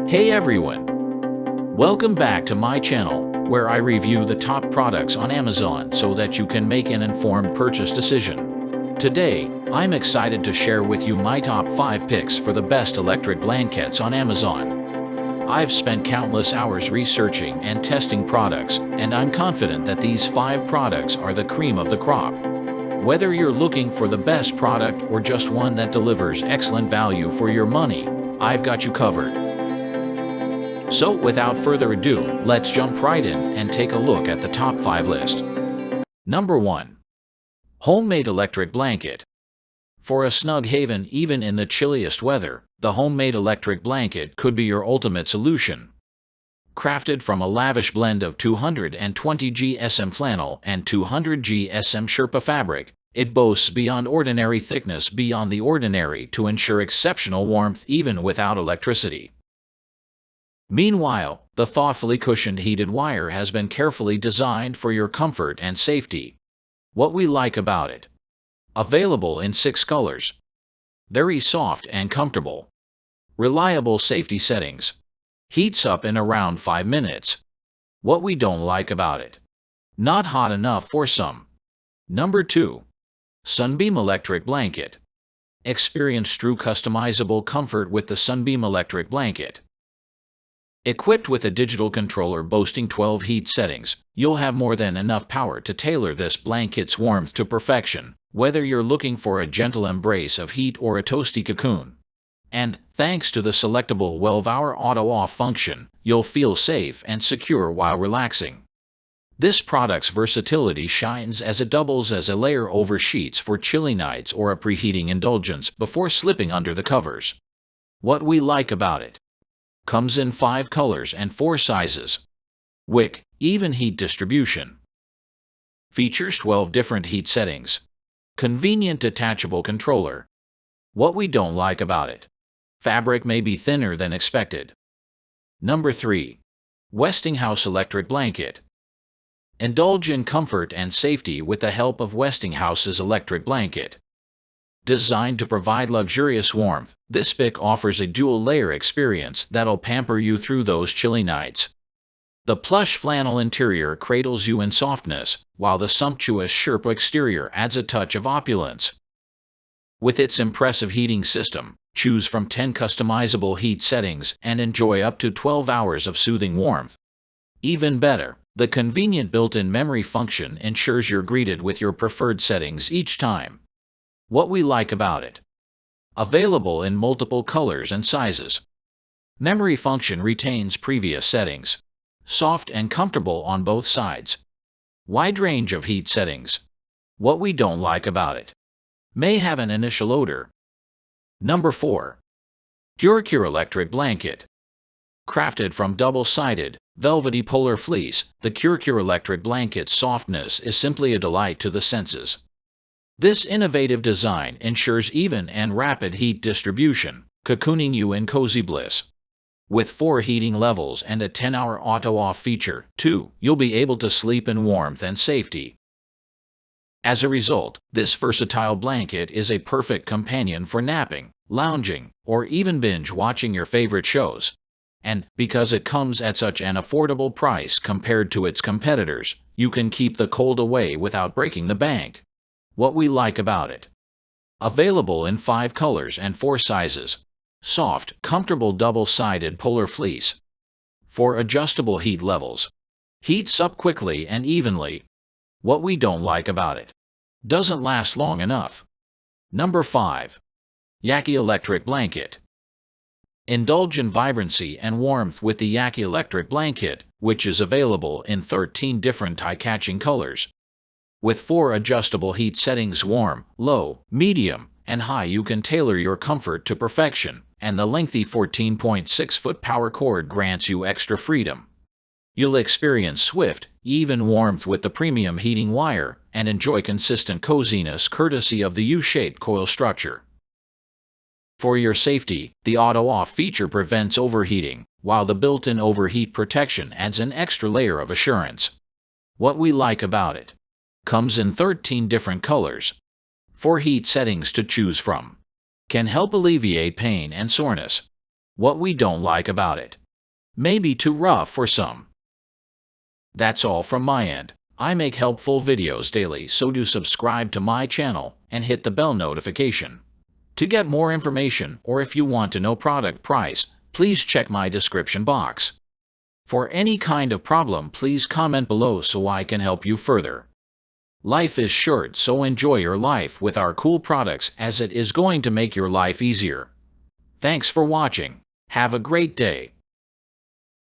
Hey everyone! Welcome back to my channel, where I review the top products on Amazon so that you can make an informed purchase decision. Today, I'm excited to share with you my top 5 picks for the best electric blankets on Amazon. I've spent countless hours researching and testing products, and I'm confident that these 5 products are the cream of the crop. Whether you're looking for the best product or just one that delivers excellent value for your money, I've got you covered. So without further ado, let's jump right in and take a look at the top 5 list. Number 1. Homemade electric blanket. For a snug haven even in the chilliest weather, the homemade electric blanket could be your ultimate solution. Crafted from a lavish blend of 220 GSM flannel and 200 GSM Sherpa fabric, it boasts beyond ordinary thickness beyond the ordinary to ensure exceptional warmth even without electricity. Meanwhile, the thoughtfully cushioned heated wire has been carefully designed for your comfort and safety. What we like about it. Available in 6 colors. Very soft and comfortable. Reliable safety settings. Heats up in around 5 minutes. What we don't like about it. Not hot enough for some. Number 2. Sunbeam Electric Blanket. Experience true customizable comfort with the Sunbeam Electric Blanket. Equipped with a digital controller boasting 12 heat settings, you'll have more than enough power to tailor this blanket's warmth to perfection, whether you're looking for a gentle embrace of heat or a toasty cocoon. And, thanks to the selectable 12-hour auto-off function, you'll feel safe and secure while relaxing. This product's versatility shines as it doubles as a layer over sheets for chilly nights or a preheating indulgence before slipping under the covers. What we like about it. Comes in 5 colors and 4 sizes. Wick, even heat distribution. Features 12 different heat settings. Convenient detachable controller. What we don't like about it. Fabric may be thinner than expected. Number 3. Westinghouse Electric Blanket. Indulge in comfort and safety with the help of Westinghouse's electric blanket. Designed to provide luxurious warmth, this pick offers a dual-layer experience that'll pamper you through those chilly nights. The plush flannel interior cradles you in softness, while the sumptuous Sherpa exterior adds a touch of opulence. With its impressive heating system, choose from 10 customizable heat settings and enjoy up to 12 hours of soothing warmth. Even better, the convenient built-in memory function ensures you're greeted with your preferred settings each time. What we like about it. Available in multiple colors and sizes. Memory function retains previous settings. Soft and comfortable on both sides. Wide range of heat settings. What we don't like about it. May have an initial odor. Number 4. Cure Electric Blanket. Crafted from double-sided, velvety polar fleece, the Cure Electric Blanket's softness is simply a delight to the senses. This innovative design ensures even and rapid heat distribution, cocooning you in cozy bliss. With 4 heating levels and a 10-hour auto-off feature, too, you'll be able to sleep in warmth and safety. As a result, this versatile blanket is a perfect companion for napping, lounging, or even binge-watching your favorite shows. And, because it comes at such an affordable price compared to its competitors, you can keep the cold away without breaking the bank. What we like about it. Available in 5 colors and 4 sizes. Soft, comfortable double-sided polar fleece. 4 adjustable heat levels. Heats up quickly and evenly. What we don't like about it. Doesn't last long enough. Number 5. Yaqi Electric Blanket. Indulge in vibrancy and warmth with the Yaqi Electric Blanket, which is available in 13 different eye-catching colors. With 4 adjustable heat settings warm, low, medium, and high you can tailor your comfort to perfection, and the lengthy 14.6-foot power cord grants you extra freedom. You'll experience swift, even warmth with the premium heating wire, and enjoy consistent coziness courtesy of the U-shaped coil structure. For your safety, the auto-off feature prevents overheating, while the built-in overheat protection adds an extra layer of assurance. What we like about it. Comes in 13 different colors. 4 heat settings to choose from. Can help alleviate pain and soreness. What we don't like about it. Maybe too rough for some. That's all from my end. I make helpful videos daily, so do subscribe to my channel and hit the bell notification. To get more information, or if you want to know product price, please check my description box. For any kind of problem, please comment below so I can help you further. Life is short, so enjoy your life with our cool products, as it is going to make your life easier. Thanks for watching. Have a great day.